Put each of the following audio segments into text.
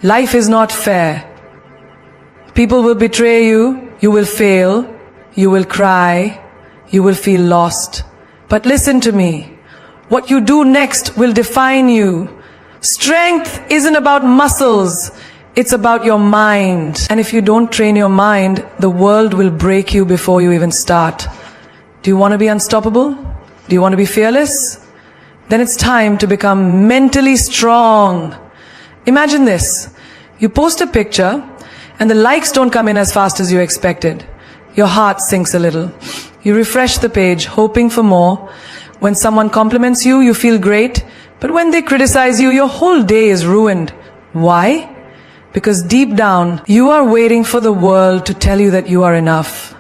Life is not fair. People will betray you, you will fail, you will cry, you will feel lost. But listen to me. What you do next will define you. Strength isn't about muscles, it's about your mind. And if you don't train your mind, the world will break you before you even start. Do you want to be unstoppable? Do you want to be fearless? Then it's time to become mentally strong. Imagine this. You post a picture and the likes don't come in as fast as you expected. Your heart sinks a little. You refresh the page, hoping for more. When someone compliments you, you feel great. But when they criticize you, your whole day is ruined. Why? Because deep down, you are waiting for the world to tell you that you are enough.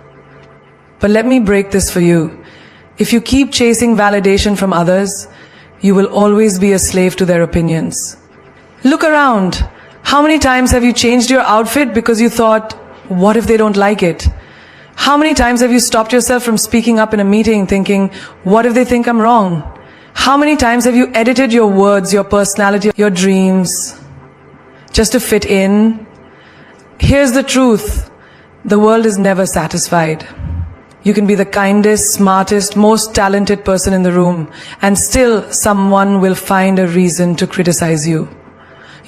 But let me break this for you. If you keep chasing validation from others, you will always be a slave to their opinions. Look around. How many times have you changed your outfit because you thought, what if they don't like it? How many times have you stopped yourself from speaking up in a meeting thinking, what if they think I'm wrong? How many times have you edited your words, your personality, your dreams, just to fit in? Here's the truth. The world is never satisfied. You can be the kindest, smartest, most talented person in the room, and still someone will find a reason to criticize you.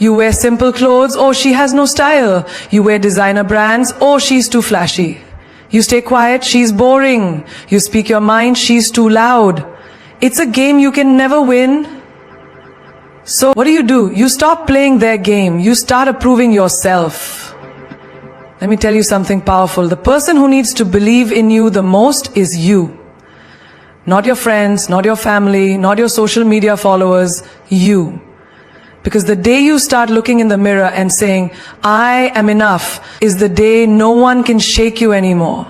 You wear simple clothes, oh, she has no style. You wear designer brands, oh, she's too flashy. You stay quiet, she's boring. You speak your mind, she's too loud. It's a game you can never win. So what do? You stop playing their game. You start approving yourself. Let me tell you something powerful. The person who needs to believe in you the most is you. Not your friends, not your family, not your social media followers, you. Because the day you start looking in the mirror and saying, I am enough, is the day no one can shake you anymore.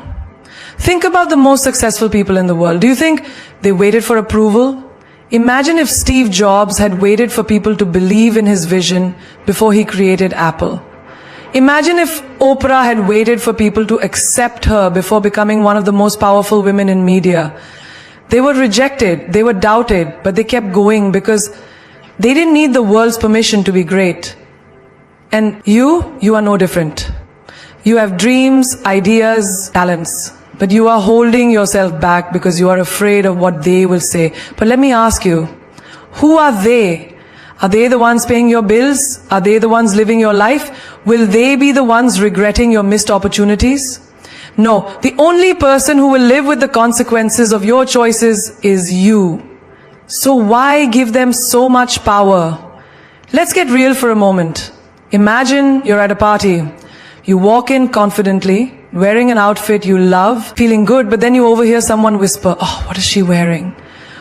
Think about the most successful people in the world. Do you think they waited for approval? Imagine if Steve Jobs had waited for people to believe in his vision before he created Apple. Imagine if Oprah had waited for people to accept her before becoming one of the most powerful women in media. They were rejected, they were doubted, but they kept going because they didn't need the world's permission to be great. And you are no different. You have dreams, ideas, talents, but you are holding yourself back because you are afraid of what they will say. But let me ask you, who are they? Are they the ones paying your bills? Are they the ones living your life? Will they be the ones regretting your missed opportunities? No, the only person who will live with the consequences of your choices is you. So why give them so much power? Let's get real for a moment. Imagine you're at a party. You walk in confidently, wearing an outfit you love, feeling good, but then you overhear someone whisper, oh, what is she wearing?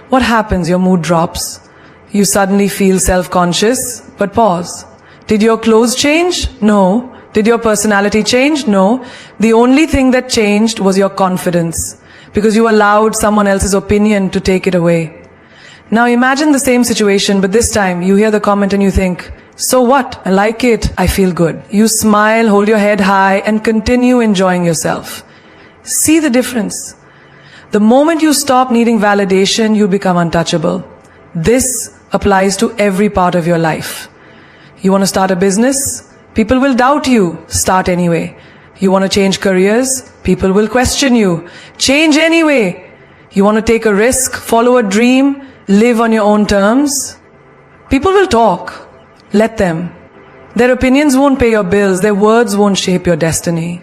What happens? Your mood drops. You suddenly feel self-conscious, but pause. Did your clothes change? No. Did your personality change? No. The only thing that changed was your confidence, because you allowed someone else's opinion to take it away. Now imagine the same situation, but this time you hear the comment and you think, so what? I like it. I feel good. You smile, hold your head high, and continue enjoying yourself. See the difference. The moment you stop needing validation, you become untouchable. This applies to every part of your life. You want to start a business? People will doubt you. Start anyway. You want to change careers? People will question you. Change anyway. You want to take a risk, follow a dream, live on your own terms? People will talk. Let them. Their opinions won't pay your bills. Their words won't shape your destiny.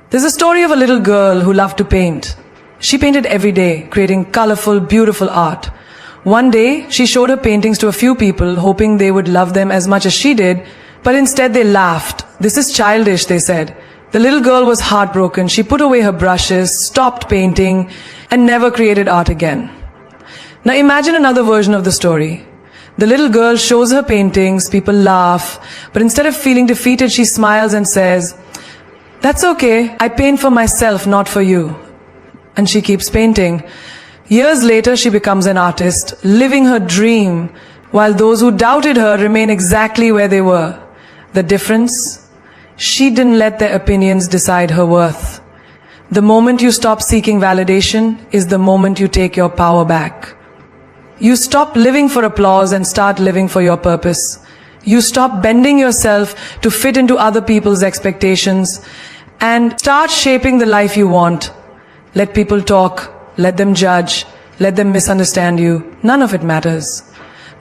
There's a story of a little girl who loved to paint. She painted every day, creating colorful, beautiful art. One day, she showed her paintings to a few people, hoping they would love them as much as she did, but instead they laughed. This is childish, they said. The little girl was heartbroken. She put away her brushes, stopped painting, and never created art again. Now imagine another version of the story. The little girl shows her paintings, people laugh, but instead of feeling defeated, she smiles and says, that's okay, I paint for myself, not for you. And she keeps painting. Years later, she becomes an artist, living her dream, while those who doubted her remain exactly where they were. The difference? She didn't let their opinions decide her worth. The moment you stop seeking validation is the moment you take your power back. You stop living for applause and start living for your purpose. You stop bending yourself to fit into other people's expectations and start shaping the life you want. Let people talk, let them judge, let them misunderstand you. None of it matters.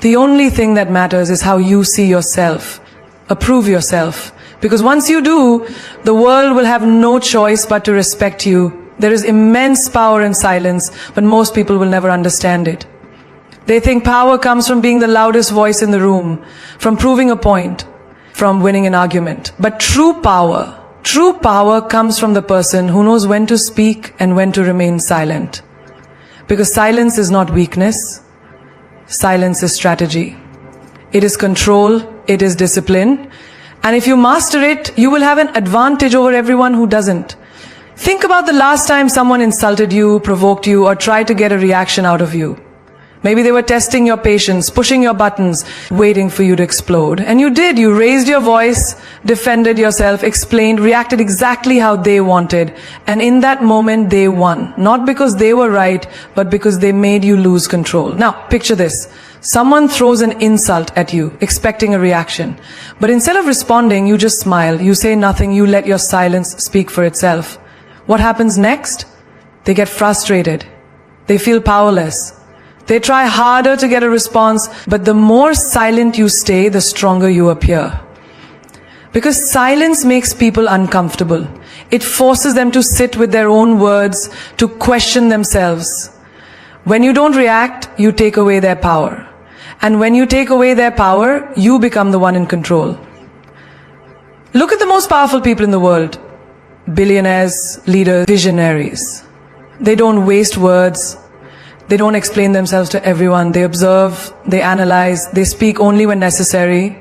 The only thing that matters is how you see yourself. Approve yourself. Because once you do, the world will have no choice but to respect you. There is immense power in silence, but most people will never understand it. They think power comes from being the loudest voice in the room, from proving a point, from winning an argument. But true power comes from the person who knows when to speak and when to remain silent. Because silence is not weakness. Silence is strategy. It is control. It is discipline. And if you master it, you will have an advantage over everyone who doesn't. Think about the last time someone insulted you, provoked you, or tried to get a reaction out of you. Maybe they were testing your patience, pushing your buttons, waiting for you to explode. And you did. You raised your voice, defended yourself, explained, reacted exactly how they wanted. And in that moment, they won. Not because they were right, but because they made you lose control. Now, picture this. Someone throws an insult at you, expecting a reaction. But instead of responding, you just smile. You say nothing. You let your silence speak for itself. What happens next? They get frustrated. They feel powerless. They try harder to get a response, but the more silent you stay, the stronger you appear. Because silence makes people uncomfortable. It forces them to sit with their own words, to question themselves. When you don't react, you take away their power. And when you take away their power, you become the one in control. Look at the most powerful people in the world. Billionaires, leaders, visionaries. They don't waste words. They don't explain themselves to everyone. They observe, they analyze, they speak only when necessary.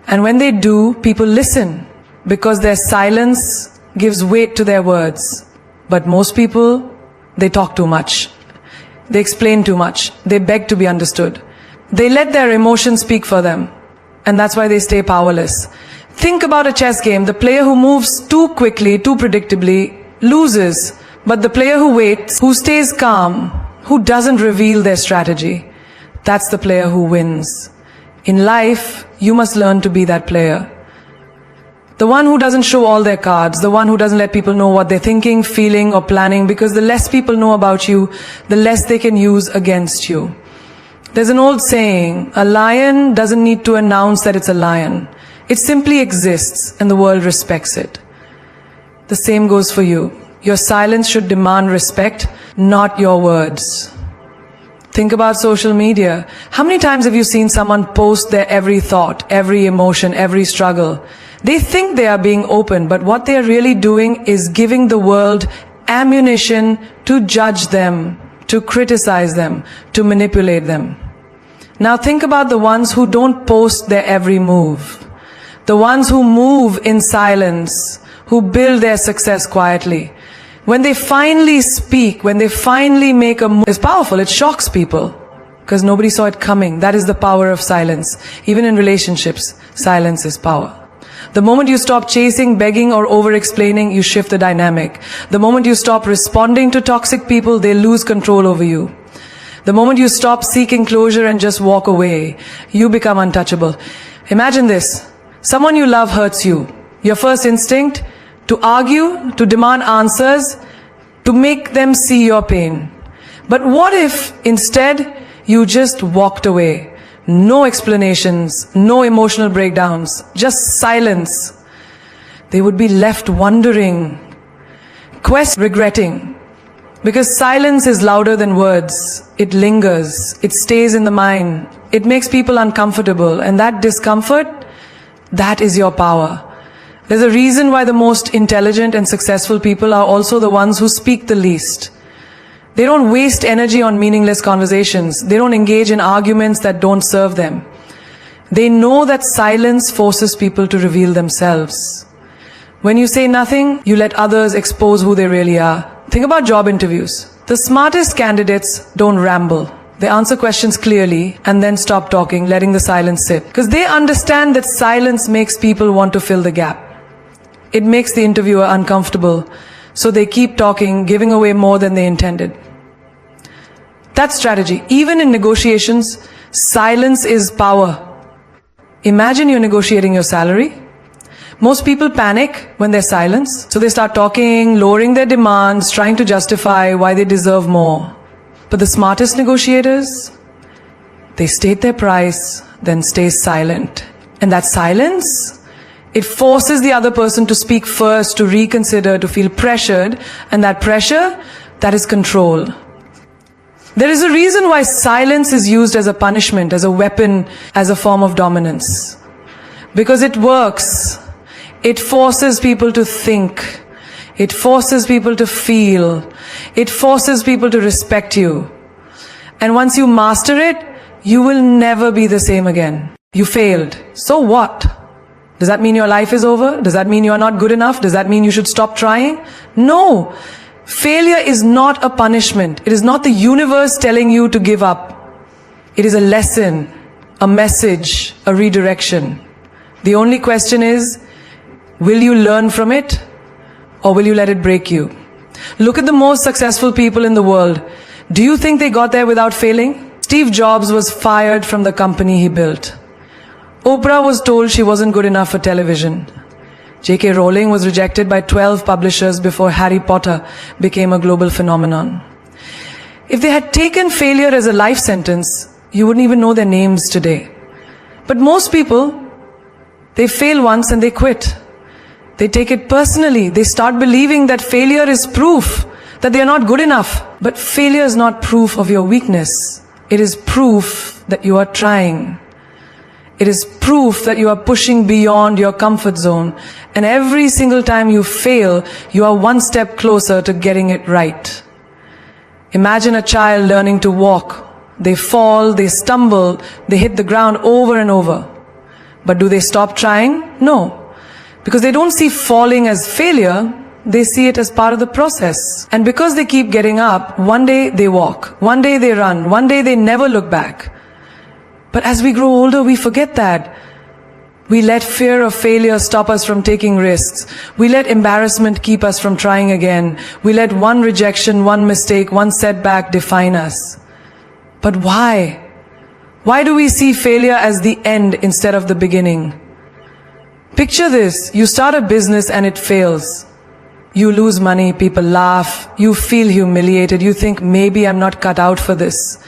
And when they do, people listen because their silence gives weight to their words. But most people, they talk too much. They explain too much. They beg to be understood. They let their emotions speak for them. And that's why they stay powerless. Think about a chess game. The player who moves too quickly, too predictably, loses. But the player who waits, who stays calm, who doesn't reveal their strategy, that's the player who wins. In life, you must learn to be that player. The one who doesn't show all their cards, the one who doesn't let people know what they're thinking, feeling, or planning, because the less people know about you, the less they can use against you. There's an old saying, a lion doesn't need to announce that it's a lion. It simply exists, and the world respects it. The same goes for you. Your silence should demand respect, not your words. Think about social media. How many times have you seen someone post their every thought, every emotion, every struggle? They think they are being open, but what they are really doing is giving the world ammunition to judge them, to criticize them, to manipulate them. Now think about the ones who don't post their every move. The ones who move in silence, who build their success quietly. When they finally speak, when they finally make a move, it's powerful. It shocks people because nobody saw it coming. That is the power of silence. Even in relationships, silence is power. The moment you stop chasing, begging, or over-explaining, you shift the dynamic. The moment you stop responding to toxic people, they lose control over you. The moment you stop seeking closure and just walk away, you become untouchable. Imagine this. Someone you love hurts you. Your first instinct, to argue, to demand answers, to make them see your pain. But what if instead you just walked away? No explanations, no emotional breakdowns, just silence. They would be left wondering, regretting. Because silence is louder than words. It lingers. It stays in the mind. It makes people uncomfortable. And that discomfort, that is your power. There's a reason why the most intelligent and successful people are also the ones who speak the least. They don't waste energy on meaningless conversations. They don't engage in arguments that don't serve them. They know that silence forces people to reveal themselves. When you say nothing, you let others expose who they really are. Think about job interviews. The smartest candidates don't ramble. They answer questions clearly and then stop talking, letting the silence sit. Because they understand that silence makes people want to fill the gap. It makes the interviewer uncomfortable, so they keep talking, giving away more than they intended. That's strategy. Even in negotiations, silence is power. Imagine you're negotiating your salary. Most people panic when there's silence, so they start talking, lowering their demands, trying to justify why they deserve more. But the smartest negotiators, they state their price, then stay silent. And that silence, it forces the other person to speak first, to reconsider, to feel pressured, and that pressure, that is control. There is a reason why silence is used as a punishment, as a weapon, as a form of dominance. Because it works. It forces people to think. It forces people to feel. It forces people to respect you. And once you master it, you will never be the same again. You failed. So what? Does that mean your life is over? Does that mean you are not good enough? Does that mean you should stop trying? No. Failure is not a punishment. It is not the universe telling you to give up. It is a lesson, a message, a redirection. The only question is, will you learn from it, or will you let it break you? Look at the most successful people in the world. Do you think they got there without failing? Steve Jobs was fired from the company he built. Oprah was told she wasn't good enough for television. J.K. Rowling was rejected by 12 publishers before Harry Potter became a global phenomenon. If they had taken failure as a life sentence, you wouldn't even know their names today. But most people, they fail once and they quit. They take it personally. They start believing that failure is proof that they are not good enough. But failure is not proof of your weakness. It is proof that you are trying. It is proof that you are pushing beyond your comfort zone. And every single time you fail, you are one step closer to getting it right. Imagine a child learning to walk. They fall, they stumble, they hit the ground over and over. But do they stop trying? No. Because they don't see falling as failure, they see it as part of the process. And because they keep getting up, one day they walk, one day they run, one day they never look back. But as we grow older, we forget that. We let fear of failure stop us from taking risks. We let embarrassment keep us from trying again. We let one rejection, one mistake, one setback define us. But why? Why do we see failure as the end instead of the beginning? Picture this, you start a business and it fails. You lose money, people laugh, you feel humiliated, you think maybe I'm not cut out for this.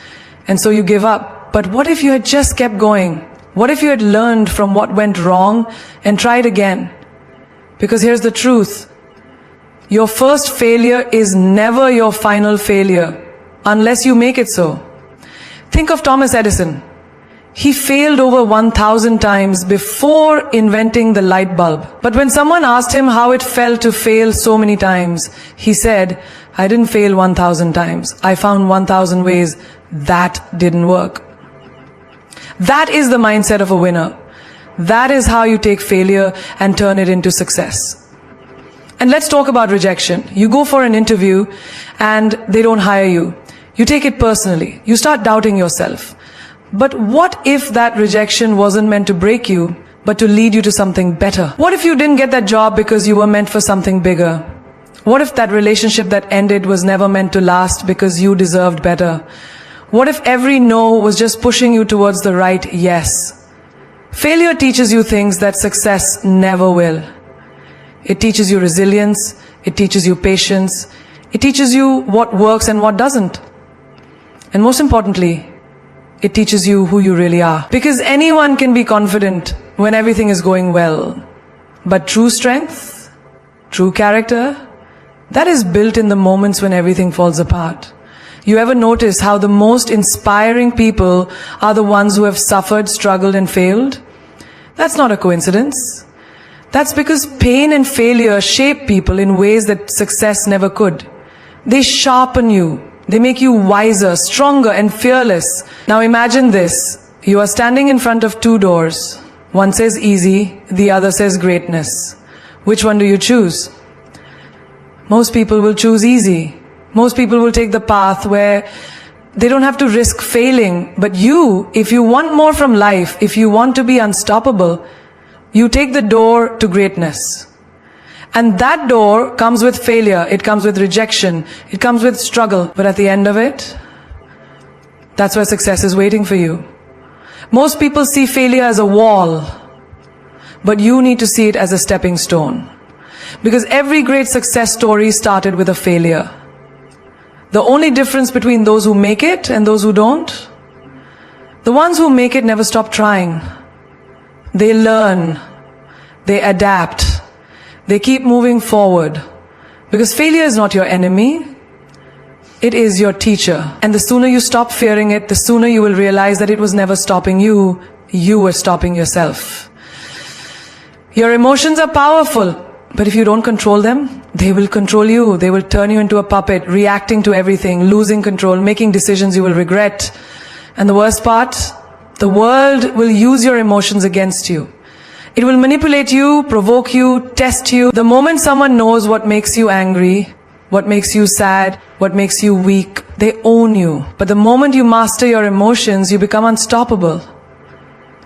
And so you give up. But what if you had just kept going? What if you had learned from what went wrong and tried again? Because here's the truth. Your first failure is never your final failure, unless you make it so. Think of Thomas Edison. He failed over 1,000 times before inventing the light bulb. But when someone asked him how it felt to fail so many times, he said, I didn't fail 1,000 times. I found 1,000 ways that didn't work. That is the mindset of a winner. That is how you take failure and turn it into success. And let's talk about rejection. You go for an interview and they don't hire you. You take it personally. You start doubting yourself. But what if that rejection wasn't meant to break you, but to lead you to something better? What if you didn't get that job because you were meant for something bigger? What if that relationship that ended was never meant to last because you deserved better? What if every no was just pushing you towards the right yes? Failure teaches you things that success never will. It teaches you resilience. It teaches you patience. It teaches you what works and what doesn't. And most importantly, it teaches you who you really are. Because anyone can be confident when everything is going well. But true strength, true character, that is built in the moments when everything falls apart. You ever notice how the most inspiring people are the ones who have suffered, struggled, and failed? That's not a coincidence. That's because pain and failure shape people in ways that success never could. They sharpen you. They make you wiser, stronger, and fearless. Now imagine this. You are standing in front of two doors. One says easy, the other says greatness. Which one do you choose? Most people will choose easy. Most people will take the path where they don't have to risk failing. But you, if you want more from life, if you want to be unstoppable, you take the door to greatness. And that door comes with failure, it comes with rejection, it comes with struggle. But at the end of it, that's where success is waiting for you. Most people see failure as a wall, but you need to see it as a stepping stone. Because every great success story started with a failure. The only difference between those who make it and those who don't, the ones who make it never stop trying. They learn, they adapt, they keep moving forward. Because failure is not your enemy, it is your teacher. And the sooner you stop fearing it, the sooner you will realize that it was never stopping you, you were stopping yourself. Your emotions are powerful, but if you don't control them, they will control you. They will turn you into a puppet, reacting to everything, losing control, making decisions you will regret. And the worst part, the world will use your emotions against you. It will manipulate you, provoke you, test you. The moment someone knows what makes you angry, what makes you sad, what makes you weak, they own you. But the moment you master your emotions, you become unstoppable.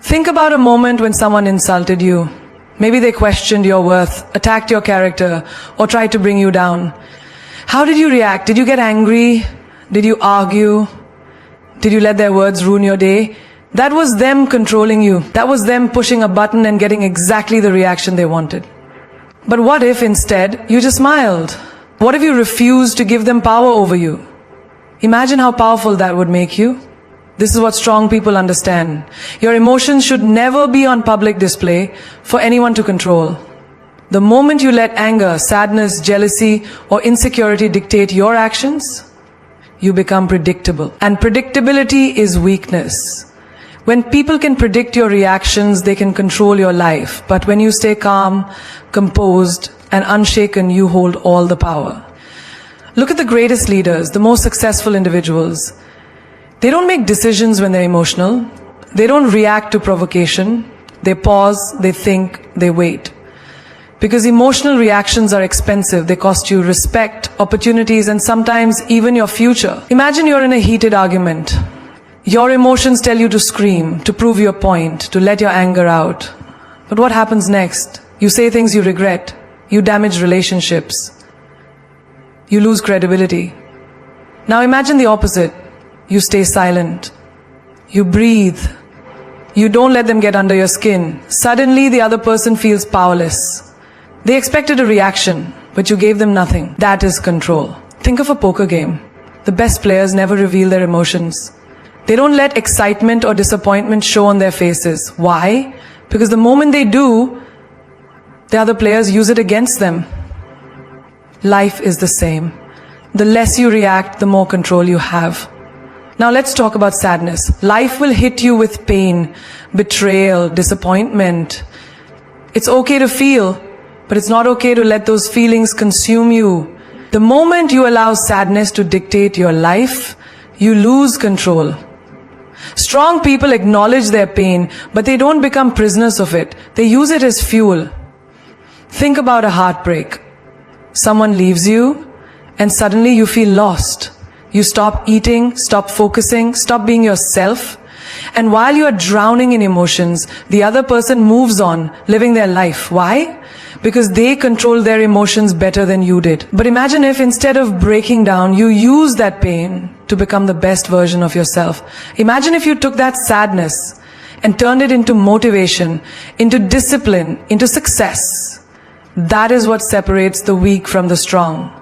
Think about a moment when someone insulted you. Maybe they questioned your worth, attacked your character, or tried to bring you down. How did you react? Did you get angry? Did you argue? Did you let their words ruin your day? That was them controlling you. That was them pushing a button and getting exactly the reaction they wanted. But what if instead you just smiled? What if you refused to give them power over you? Imagine how powerful that would make you. This is what strong people understand. Your emotions should never be on public display for anyone to control. The moment you let anger, sadness, jealousy, or insecurity dictate your actions, you become predictable. And predictability is weakness. When people can predict your reactions, they can control your life. But when you stay calm, composed, and unshaken, you hold all the power. Look at the greatest leaders, the most successful individuals. They don't make decisions when they're emotional. They don't react to provocation. They pause, they think, they wait. Because emotional reactions are expensive. They cost you respect, opportunities, and sometimes even your future. Imagine you're in a heated argument. Your emotions tell you to scream, to prove your point, to let your anger out. But what happens next? You say things you regret. You damage relationships. You lose credibility. Now imagine the opposite. You stay silent. You breathe. You don't let them get under your skin. Suddenly the other person feels powerless. They expected a reaction, but you gave them nothing. That is control. Think of a poker game. The best players never reveal their emotions. They don't let excitement or disappointment show on their faces. Why? Because the moment they do, the other players use it against them. Life is the same. The less you react, the more control you have. Now let's talk about sadness. Life will hit you with pain, betrayal, disappointment. It's okay to feel, but it's not okay to let those feelings consume you. The moment you allow sadness to dictate your life, you lose control. Strong people acknowledge their pain, but they don't become prisoners of it. They use it as fuel. Think about a heartbreak. Someone leaves you, and suddenly you feel lost. You stop eating, stop focusing, stop being yourself. And while you are drowning in emotions, the other person moves on, living their life. Why? Because they control their emotions better than you did. But imagine if instead of breaking down, you use that pain to become the best version of yourself. Imagine if you took that sadness and turned it into motivation, into discipline, into success. That is what separates the weak from the strong.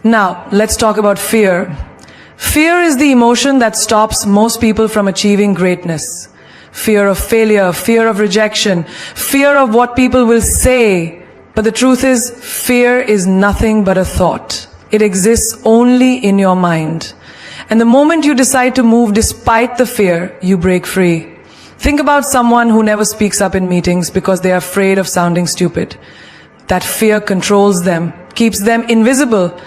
Now, let's talk about fear. Fear is the emotion that stops most people from achieving greatness. Fear of failure, fear of rejection, fear of what people will say. But the truth is, fear is nothing but a thought. It exists only in your mind. And the moment you decide to move despite the fear, you break free. Think about someone who never speaks up in meetings because they are afraid of sounding stupid. That fear controls them, keeps them invisible.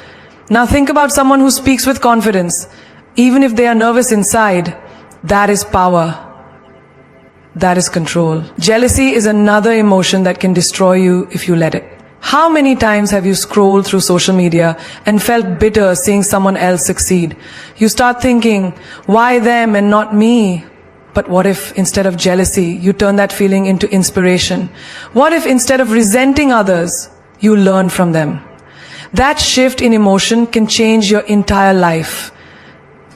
Now think about someone who speaks with confidence. Even if they are nervous inside, that is power. That is control. Jealousy is another emotion that can destroy you if you let it. How many times have you scrolled through social media and felt bitter seeing someone else succeed? You start thinking, why them and not me? But what if instead of jealousy, you turn that feeling into inspiration? What if instead of resenting others, you learn from them? That shift in emotion can change your entire life.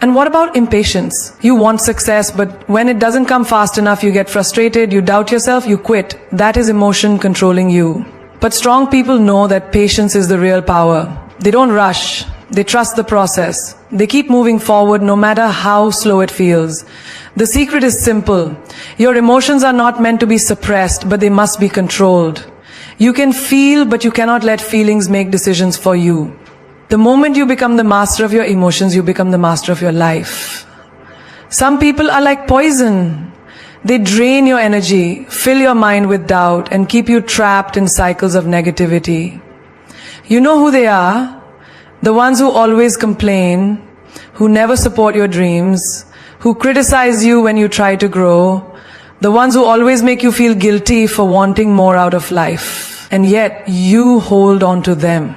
And what about impatience? You want success, but when it doesn't come fast enough, you get frustrated, you doubt yourself, you quit. That is emotion controlling you. But strong people know that patience is the real power. They don't rush. They trust the process. They keep moving forward no matter how slow it feels. The secret is simple. Your emotions are not meant to be suppressed, but they must be controlled. You can feel, but you cannot let feelings make decisions for you. The moment you become the master of your emotions, you become the master of your life. Some people are like poison. They drain your energy, fill your mind with doubt, and keep you trapped in cycles of negativity. You know who they are? The ones who always complain, who never support your dreams, who criticize you when you try to grow, the ones who always make you feel guilty for wanting more out of life. And yet, you hold on to them.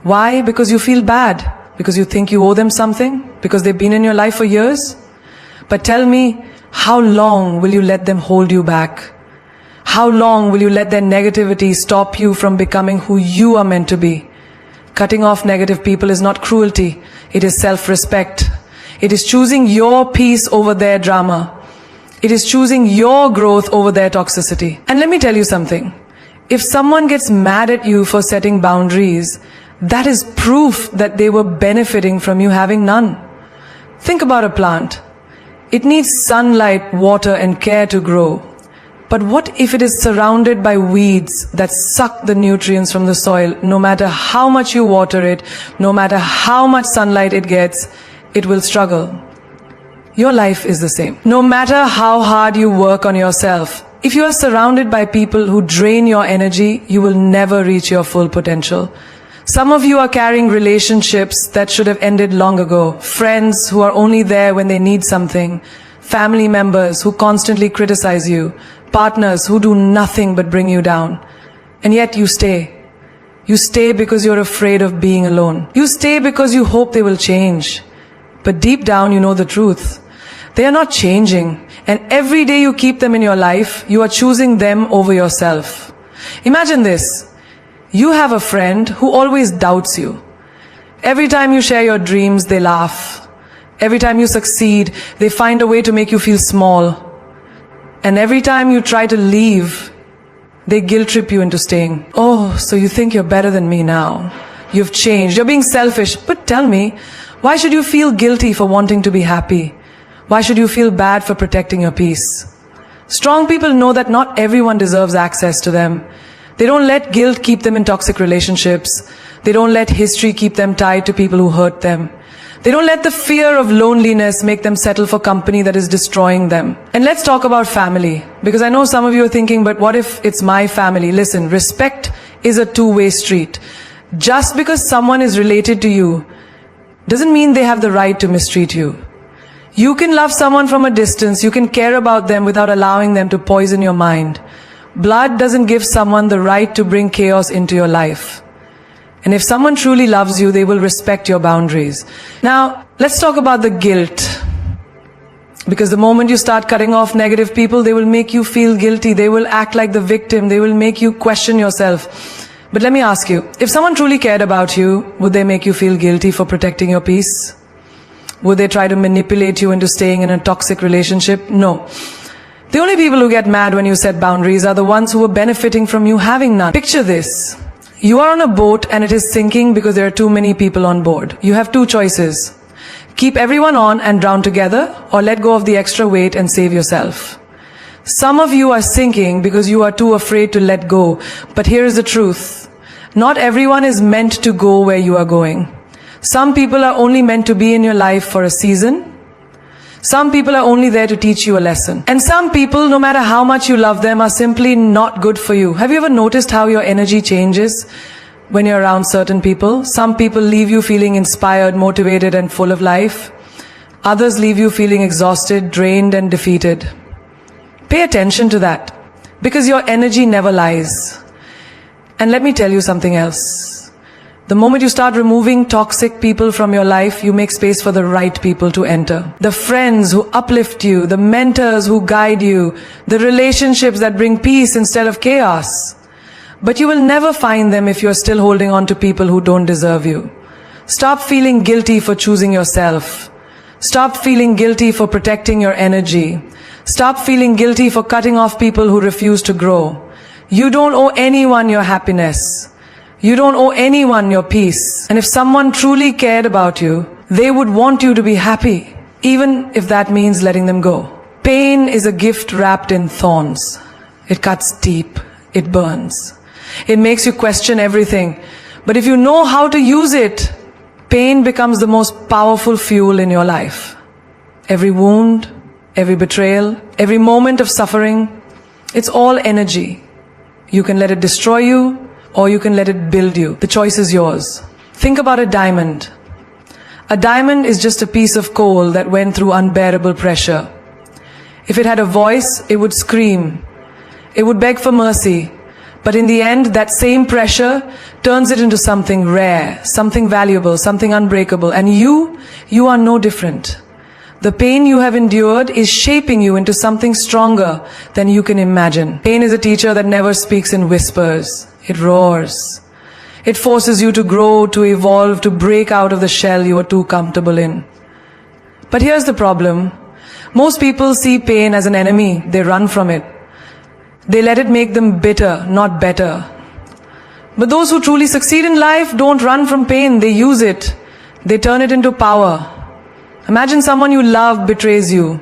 Why? Because you feel bad. Because you think you owe them something. Because they've been in your life for years. But tell me, how long will you let them hold you back? How long will you let their negativity stop you from becoming who you are meant to be? Cutting off negative people is not cruelty. It is self-respect. It is choosing your peace over their drama. It is choosing your growth over their toxicity. And let me tell you something. If someone gets mad at you for setting boundaries, that is proof that they were benefiting from you having none. Think about a plant. It needs sunlight, water, and care to grow. But what if it is surrounded by weeds that suck the nutrients from the soil? No matter how much you water it, no matter how much sunlight it gets, it will struggle. Your life is the same. No matter how hard you work on yourself, if you are surrounded by people who drain your energy, you will never reach your full potential. Some of you are carrying relationships that should have ended long ago. Friends who are only there when they need something. Family members who constantly criticize you. Partners who do nothing but bring you down. And yet you stay. You stay because you're afraid of being alone. You stay because you hope they will change. But deep down you know the truth. They are not changing. And every day you keep them in your life, you are choosing them over yourself. Imagine this. You have a friend who always doubts you. Every time you share your dreams, they laugh. Every time you succeed, they find a way to make you feel small. And every time you try to leave, they guilt trip you into staying. Oh, so you think you're better than me now. You've changed. You're being selfish. But tell me, why should you feel guilty for wanting to be happy? Why should you feel bad for protecting your peace? Strong people know that not everyone deserves access to them. They don't let guilt keep them in toxic relationships. They don't let history keep them tied to people who hurt them. They don't let the fear of loneliness make them settle for company that is destroying them. And let's talk about family. Because I know some of you are thinking, but what if it's my family? Listen, respect is a two-way street. Just because someone is related to you doesn't mean they have the right to mistreat you. You can love someone from a distance. You can care about them without allowing them to poison your mind. Blood doesn't give someone the right to bring chaos into your life. And if someone truly loves you, they will respect your boundaries. Now, let's talk about the guilt. Because the moment you start cutting off negative people, they will make you feel guilty. They will act like the victim. They will make you question yourself. But let me ask you, if someone truly cared about you, would they make you feel guilty for protecting your peace? Would they try to manipulate you into staying in a toxic relationship? No. The only people who get mad when you set boundaries are the ones who are benefiting from you having none. Picture this. You are on a boat and it is sinking because there are too many people on board. You have two choices. Keep everyone on and drown together, or let go of the extra weight and save yourself. Some of you are sinking because you are too afraid to let go. But here is the truth. Not everyone is meant to go where you are going. Some people are only meant to be in your life for a season. Some people are only there to teach you a lesson. And some people, no matter how much you love them, are simply not good for you. Have you ever noticed how your energy changes when you're around certain people? Some people leave you feeling inspired, motivated, and full of life. Others leave you feeling exhausted, drained, and defeated. Pay attention to that, because your energy never lies. And let me tell you something else. The moment you start removing toxic people from your life, you make space for the right people to enter. The friends who uplift you, the mentors who guide you, the relationships that bring peace instead of chaos. But you will never find them if you're still holding on to people who don't deserve you. Stop feeling guilty for choosing yourself. Stop feeling guilty for protecting your energy. Stop feeling guilty for cutting off people who refuse to grow. You don't owe anyone your happiness. You don't owe anyone your peace. And if someone truly cared about you, they would want you to be happy, even if that means letting them go. Pain is a gift wrapped in thorns. It cuts deep. It burns. It makes you question everything. But if you know how to use it, pain becomes the most powerful fuel in your life. Every wound, every betrayal, every moment of suffering, it's all energy. You can let it destroy you, or you can let it build you. The choice is yours. Think about a diamond. A diamond is just a piece of coal that went through unbearable pressure. If it had a voice, it would scream. It would beg for mercy. But in the end, that same pressure turns it into something rare, something valuable, something unbreakable. And you are no different. The pain you have endured is shaping you into something stronger than you can imagine. Pain is a teacher that never speaks in whispers. It roars. It forces you to grow, to evolve, to break out of the shell you are too comfortable in. But here's the problem. Most people see pain as an enemy. They run from it. They let it make them bitter, not better. But those who truly succeed in life don't run from pain. They use it. They turn it into power. Imagine someone you love betrays you.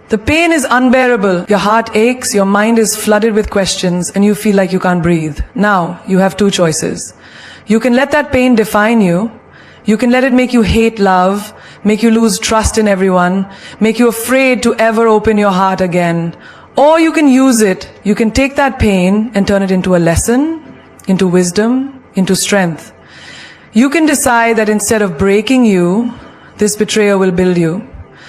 The pain is unbearable. Your heart aches, your mind is flooded with questions, and you feel like you can't breathe. Now, you have two choices. You can let that pain define you. You can let it make you hate love, make you lose trust in everyone, make you afraid to ever open your heart again. Or you can use it. You can take that pain and turn it into a lesson, into wisdom, into strength. You can decide that instead of breaking you, this betrayer will build you.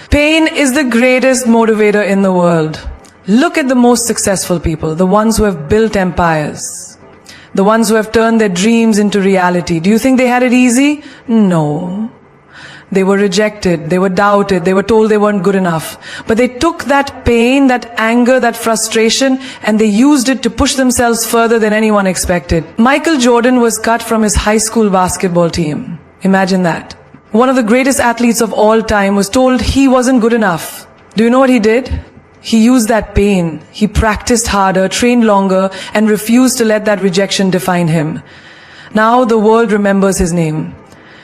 Pain is the greatest motivator in the world. Look at the most successful people, the ones who have built empires, the ones who have turned their dreams into reality. Do you think they had it easy? No. They were rejected, they were doubted, they were told they weren't good enough. But they took that pain, that anger, that frustration, and they used it to push themselves further than anyone expected. Michael Jordan was cut from his high school basketball team. Imagine that. One of the greatest athletes of all time was told he wasn't good enough. Do you know what he did? He used that pain. He practiced harder, trained longer, and refused to let that rejection define him. Now the world remembers his name.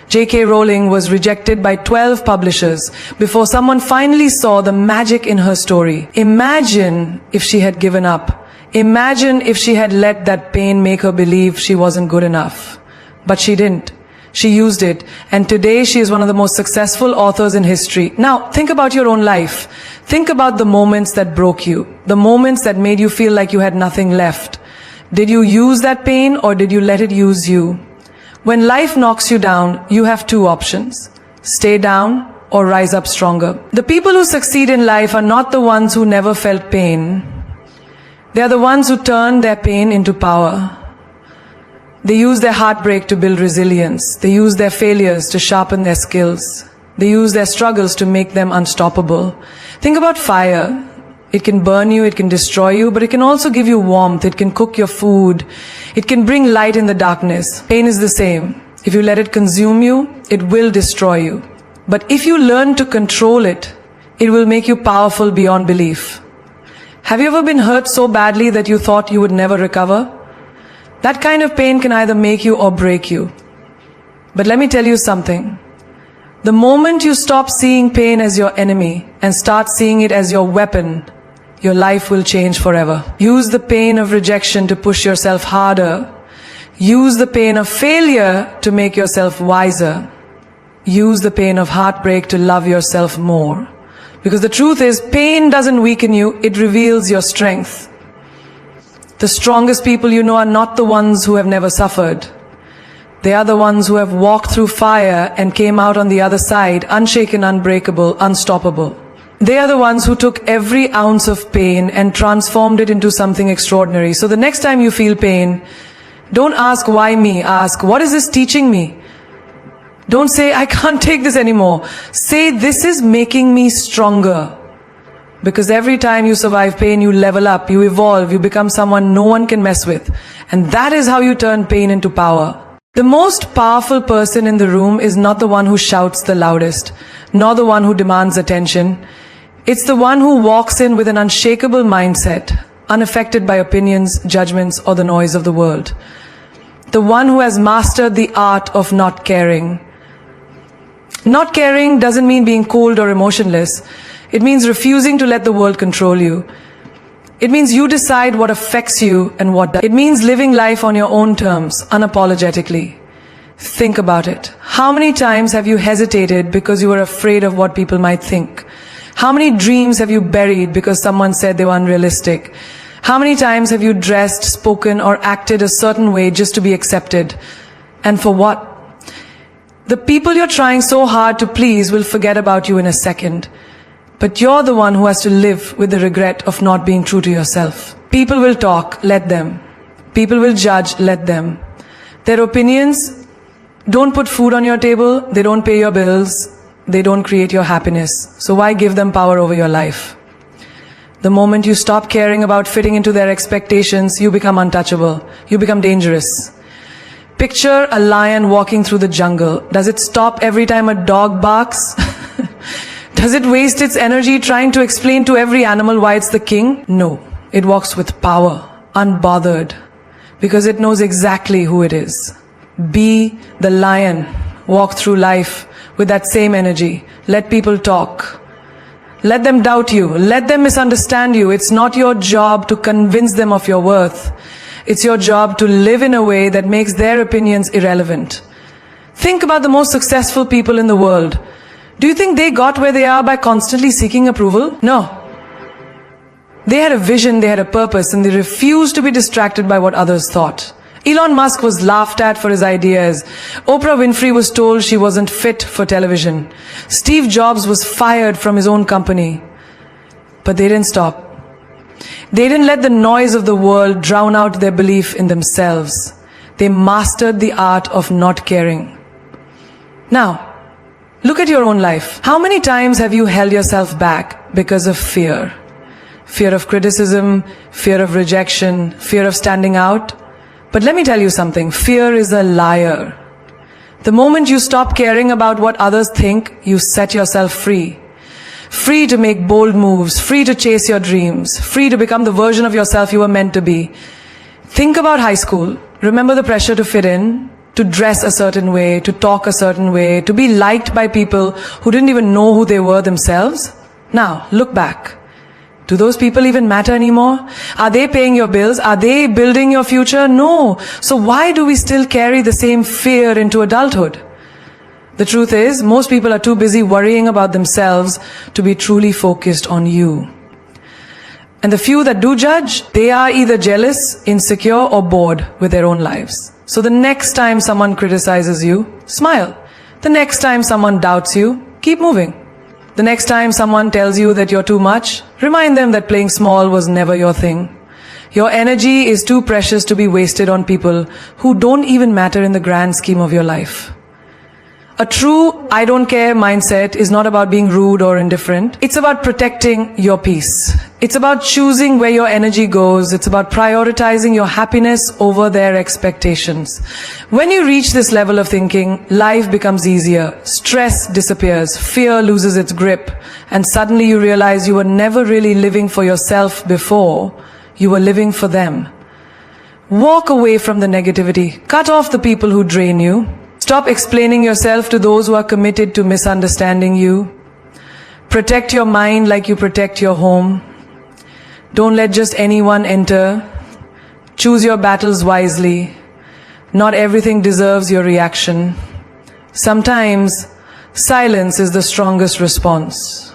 J.K. Rowling was rejected by 12 publishers before someone finally saw the magic in her story. Imagine if she had given up. Imagine if she had let that pain make her believe she wasn't good enough. But she didn't. She used it, and today she is one of the most successful authors in history. Now, think about your own life. Think about the moments that broke you, the moments that made you feel like you had nothing left. Did you use that pain, or did you let it use you? When life knocks you down, you have two options. Stay down or rise up stronger. The people who succeed in life are not the ones who never felt pain. They are the ones who turn their pain into power. They use their heartbreak to build resilience. They use their failures to sharpen their skills. They use their struggles to make them unstoppable. Think about fire. It can burn you, it can destroy you, but it can also give you warmth. It can cook your food. It can bring light in the darkness. Pain is the same. If you let it consume you, it will destroy you. But if you learn to control it, it will make you powerful beyond belief. Have you ever been hurt so badly that you thought you would never recover? That kind of pain can either make you or break you. But let me tell you something. The moment you stop seeing pain as your enemy and start seeing it as your weapon, your life will change forever. Use the pain of rejection to push yourself harder. Use the pain of failure to make yourself wiser. Use the pain of heartbreak to love yourself more. Because the truth is, pain doesn't weaken you, it reveals your strength. The strongest people you know are not the ones who have never suffered. They are the ones who have walked through fire and came out on the other side, unshaken, unbreakable, unstoppable. They are the ones who took every ounce of pain and transformed it into something extraordinary. So the next time you feel pain, don't ask why me, ask what is this teaching me? Don't say I can't take this anymore. Say this is making me stronger. Because every time you survive pain, you level up, you evolve, you become someone no one can mess with. And that is how you turn pain into power. The most powerful person in the room is not the one who shouts the loudest, nor the one who demands attention. It's the one who walks in with an unshakable mindset, unaffected by opinions, judgments, or the noise of the world. The one who has mastered the art of not caring. Not caring doesn't mean being cold or emotionless. It means refusing to let the world control you. It means you decide what affects you and what doesn't. It means living life on your own terms, unapologetically. Think about it. How many times have you hesitated because you were afraid of what people might think? How many dreams have you buried because someone said they were unrealistic? How many times have you dressed, spoken, or acted a certain way just to be accepted? And for what? The people you're trying so hard to please will forget about you in a second. But you're the one who has to live with the regret of not being true to yourself. People will talk, let them. People will judge, let them. Their opinions don't put food on your table, they don't pay your bills, they don't create your happiness. So why give them power over your life? The moment you stop caring about fitting into their expectations, you become untouchable. You become dangerous. Picture a lion walking through the jungle. Does it stop every time a dog barks? Does it waste its energy trying to explain to every animal why it's the king? No. It walks with power, unbothered, because it knows exactly who it is. Be the lion. Walk through life with that same energy. Let people talk. Let them doubt you. Let them misunderstand you. It's not your job to convince them of your worth. It's your job to live in a way that makes their opinions irrelevant. Think about the most successful people in the world. Do you think they got where they are by constantly seeking approval? No. They had a vision, they had a purpose, and they refused to be distracted by what others thought. Elon Musk was laughed at for his ideas. Oprah Winfrey was told she wasn't fit for television. Steve Jobs was fired from his own company. But they didn't stop. They didn't let the noise of the world drown out their belief in themselves. They mastered the art of not caring. Now, look at your own life. How many times have you held yourself back because of fear? Fear of criticism, fear of rejection, fear of standing out? But let me tell you something, fear is a liar. The moment you stop caring about what others think, you set yourself free. Free to make bold moves, free to chase your dreams, free to become the version of yourself you were meant to be. Think about high school. Remember the pressure to fit in, to dress a certain way, to talk a certain way, to be liked by people who didn't even know who they were themselves? Now, look back. Do those people even matter anymore? Are they paying your bills? Are they building your future? No. So why do we still carry the same fear into adulthood? The truth is, most people are too busy worrying about themselves to be truly focused on you. And the few that do judge, they are either jealous, insecure, or bored with their own lives. So the next time someone criticizes you, smile. The next time someone doubts you, keep moving. The next time someone tells you that you're too much, remind them that playing small was never your thing. Your energy is too precious to be wasted on people who don't even matter in the grand scheme of your life. A true I don't care mindset is not about being rude or indifferent. It's about protecting your peace. It's about choosing where your energy goes. It's about prioritizing your happiness over their expectations. When you reach this level of thinking, life becomes easier. Stress disappears. Fear loses its grip. And suddenly you realize you were never really living for yourself before. You were living for them. Walk away from the negativity. Cut off the people who drain you. Stop explaining yourself to those who are committed to misunderstanding you. Protect your mind like you protect your home. Don't let just anyone enter. Choose your battles wisely. Not everything deserves your reaction. Sometimes silence is the strongest response.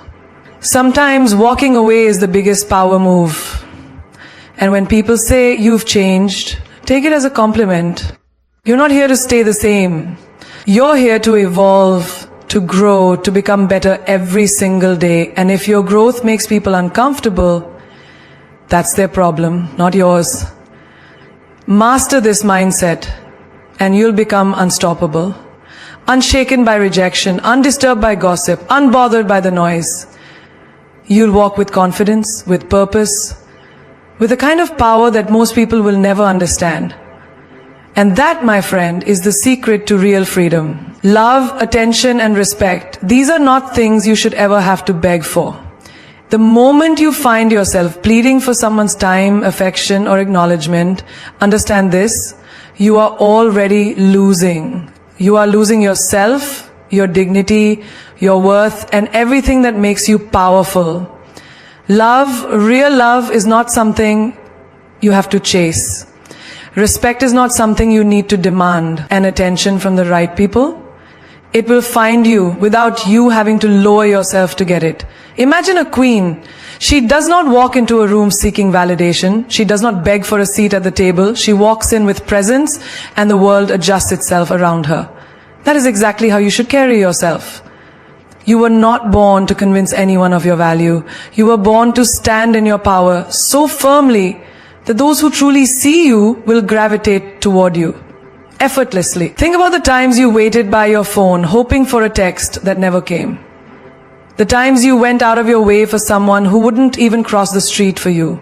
Sometimes walking away is the biggest power move. And when people say you've changed, take it as a compliment. You're not here to stay the same. You're here to evolve, to grow, to become better every single day. And if your growth makes people uncomfortable, that's their problem, not yours. Master this mindset and you'll become unstoppable. Unshaken by rejection, undisturbed by gossip, unbothered by the noise. You'll walk with confidence, with purpose, with a kind of power that most people will never understand. And that, my friend, is the secret to real freedom. Love, attention, and respect. These are not things you should ever have to beg for. The moment you find yourself pleading for someone's time, affection, or acknowledgement, understand this, you are already losing. You are losing yourself, your dignity, your worth, and everything that makes you powerful. Love, real love, is not something you have to chase. Respect is not something you need to demand. And attention from the right people, it will find you without you having to lower yourself to get it. Imagine a queen. She does not walk into a room seeking validation. She does not beg for a seat at the table. She walks in with presence and the world adjusts itself around her. That is exactly how you should carry yourself. You were not born to convince anyone of your value. You were born to stand in your power so firmly that those who truly see you will gravitate toward you effortlessly. Think about the times you waited by your phone hoping for a text that never came. The times you went out of your way for someone who wouldn't even cross the street for you.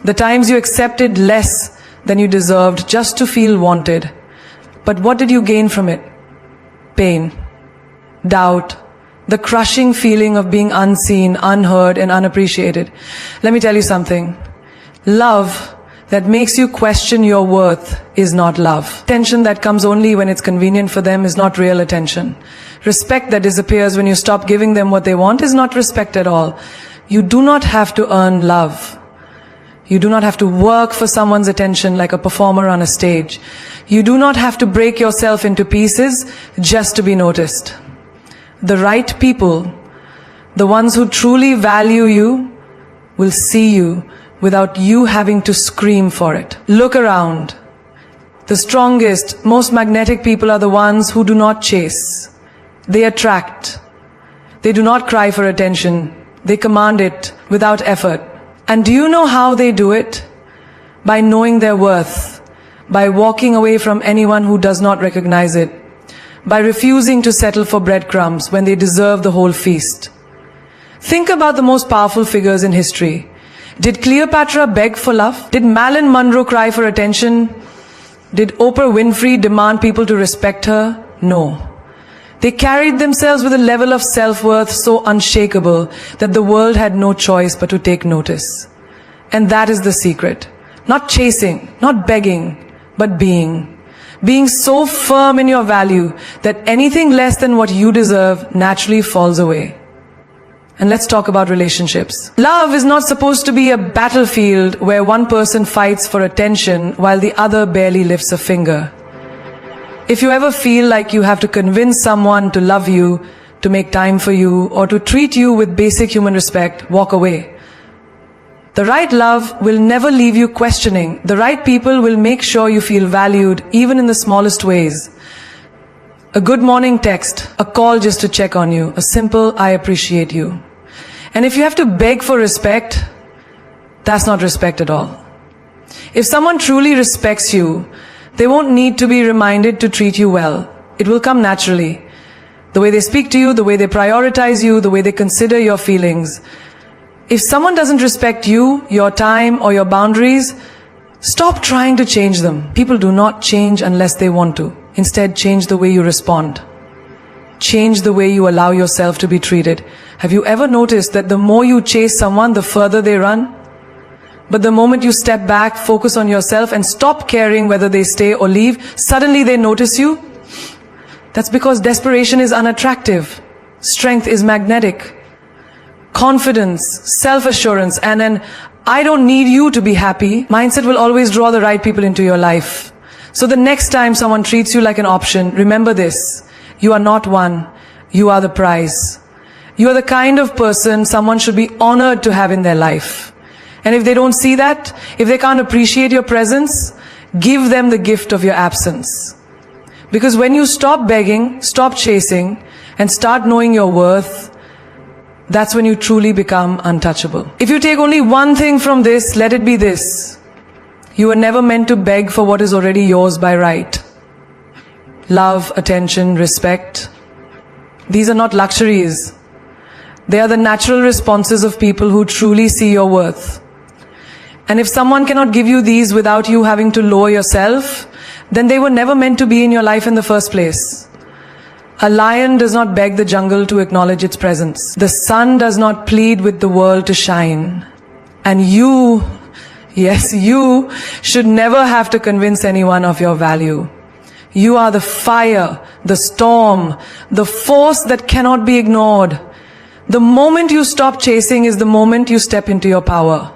The times you accepted less than you deserved just to feel wanted. But what did you gain from it? Pain, doubt, the crushing feeling of being unseen, unheard, and unappreciated. Let me tell you something. Love that makes you question your worth is not love. Attention that comes only when it's convenient for them is not real attention. Respect that disappears when you stop giving them what they want is not respect at all. You do not have to earn love. You do not have to work for someone's attention like a performer on a stage. You do not have to break yourself into pieces just to be noticed. The right people, the ones who truly value you, will see you without you having to scream for it. Look around. The strongest, most magnetic people are the ones who do not chase. They attract. They do not cry for attention. They command it without effort. And do you know how they do it? By knowing their worth. By walking away from anyone who does not recognize it. By refusing to settle for breadcrumbs when they deserve the whole feast. Think about the most powerful figures in history. Did Cleopatra beg for love? Did Marilyn Monroe cry for attention? Did Oprah Winfrey demand people to respect her? No. They carried themselves with a level of self-worth so unshakable that the world had no choice but to take notice. And that is the secret. Not chasing, not begging, but being. Being so firm in your value that anything less than what you deserve naturally falls away. And let's talk about relationships. Love is not supposed to be a battlefield where one person fights for attention while the other barely lifts a finger. If you ever feel like you have to convince someone to love you, to make time for you, or to treat you with basic human respect, walk away. The right love will never leave you questioning. The right people will make sure you feel valued, even in the smallest ways. A good morning text, a call just to check on you, a simple "I appreciate you." And if you have to beg for respect, that's not respect at all. If someone truly respects you, they won't need to be reminded to treat you well. It will come naturally. The way they speak to you, the way they prioritize you, the way they consider your feelings. If someone doesn't respect you, your time, or your boundaries, stop trying to change them. People do not change unless they want to. Instead, change the way you respond. Change the way you allow yourself to be treated. Have you ever noticed that the more you chase someone, the further they run? But the moment you step back, focus on yourself, and stop caring whether they stay or leave, suddenly they notice you? That's because desperation is unattractive. Strength is magnetic. Confidence, self-assurance, and an "I don't need you to be happy" mindset will always draw the right people into your life. So the next time someone treats you like an option, remember this. You are not one. You are the prize. You are the kind of person someone should be honored to have in their life. And if they don't see that, if they can't appreciate your presence, give them the gift of your absence. Because when you stop begging, stop chasing, and start knowing your worth, that's when you truly become untouchable. If you take only one thing from this, let it be this. You were never meant to beg for what is already yours by right. Love, attention, respect. These are not luxuries. They are the natural responses of people who truly see your worth. And if someone cannot give you these without you having to lower yourself, then they were never meant to be in your life in the first place. A lion does not beg the jungle to acknowledge its presence. The sun does not plead with the world to shine. And you, yes, you should never have to convince anyone of your value. You are the fire, the storm, the force that cannot be ignored. The moment you stop chasing is the moment you step into your power.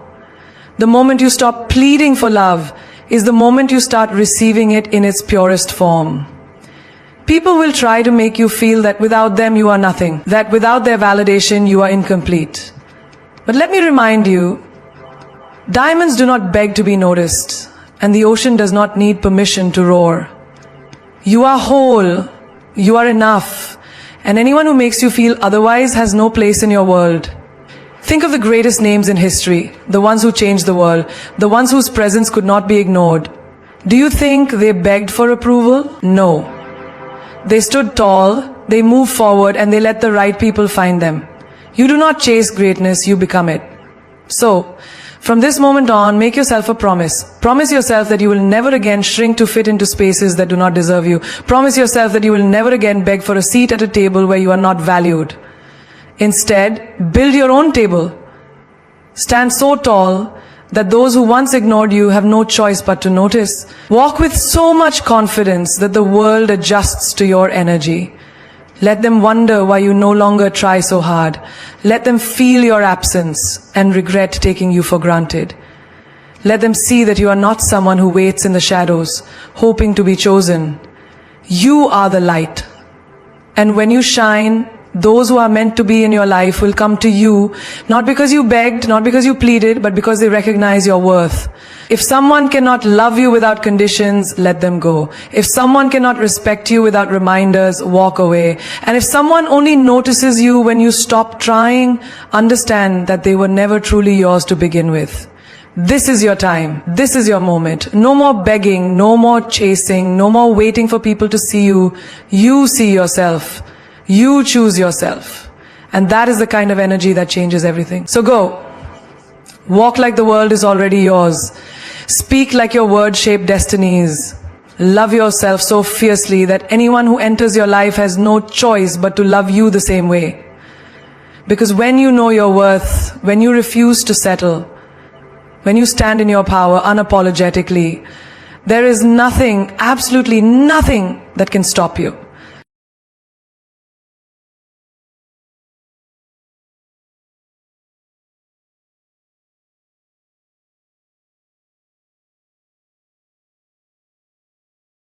The moment you stop pleading for love is the moment you start receiving it in its purest form. People will try to make you feel that without them you are nothing, that without their validation you are incomplete. But let me remind you, diamonds do not beg to be noticed, and the ocean does not need permission to roar. You are whole, you are enough, and anyone who makes you feel otherwise has no place in your world. Think of the greatest names in history, the ones who changed the world, the ones whose presence could not be ignored. Do you think they begged for approval? No. They stood tall, they moved forward, and they let the right people find them. You do not chase greatness, you become it. So, from this moment on, make yourself a promise. Promise yourself that you will never again shrink to fit into spaces that do not deserve you. Promise yourself that you will never again beg for a seat at a table where you are not valued. Instead, build your own table. Stand so tall that those who once ignored you have no choice but to notice. Walk with so much confidence that the world adjusts to your energy. Let them wonder why you no longer try so hard. Let them feel your absence and regret taking you for granted. Let them see that you are not someone who waits in the shadows, hoping to be chosen. You are the light. And when you shine, those who are meant to be in your life will come to you, not because you begged, not because you pleaded, but because they recognize your worth. If someone cannot love you without conditions, let them go. If someone cannot respect you without reminders, walk away. And if someone only notices you when you stop trying, understand that they were never truly yours to begin with. This is your time. This is your moment. No more begging, no more chasing, no more waiting for people to see you. You see yourself. You choose yourself. And that is the kind of energy that changes everything. So go. Walk like the world is already yours. Speak like your words shape destinies. Love yourself so fiercely that anyone who enters your life has no choice but to love you the same way. Because when you know your worth, when you refuse to settle, when you stand in your power unapologetically, there is nothing, absolutely nothing that can stop you.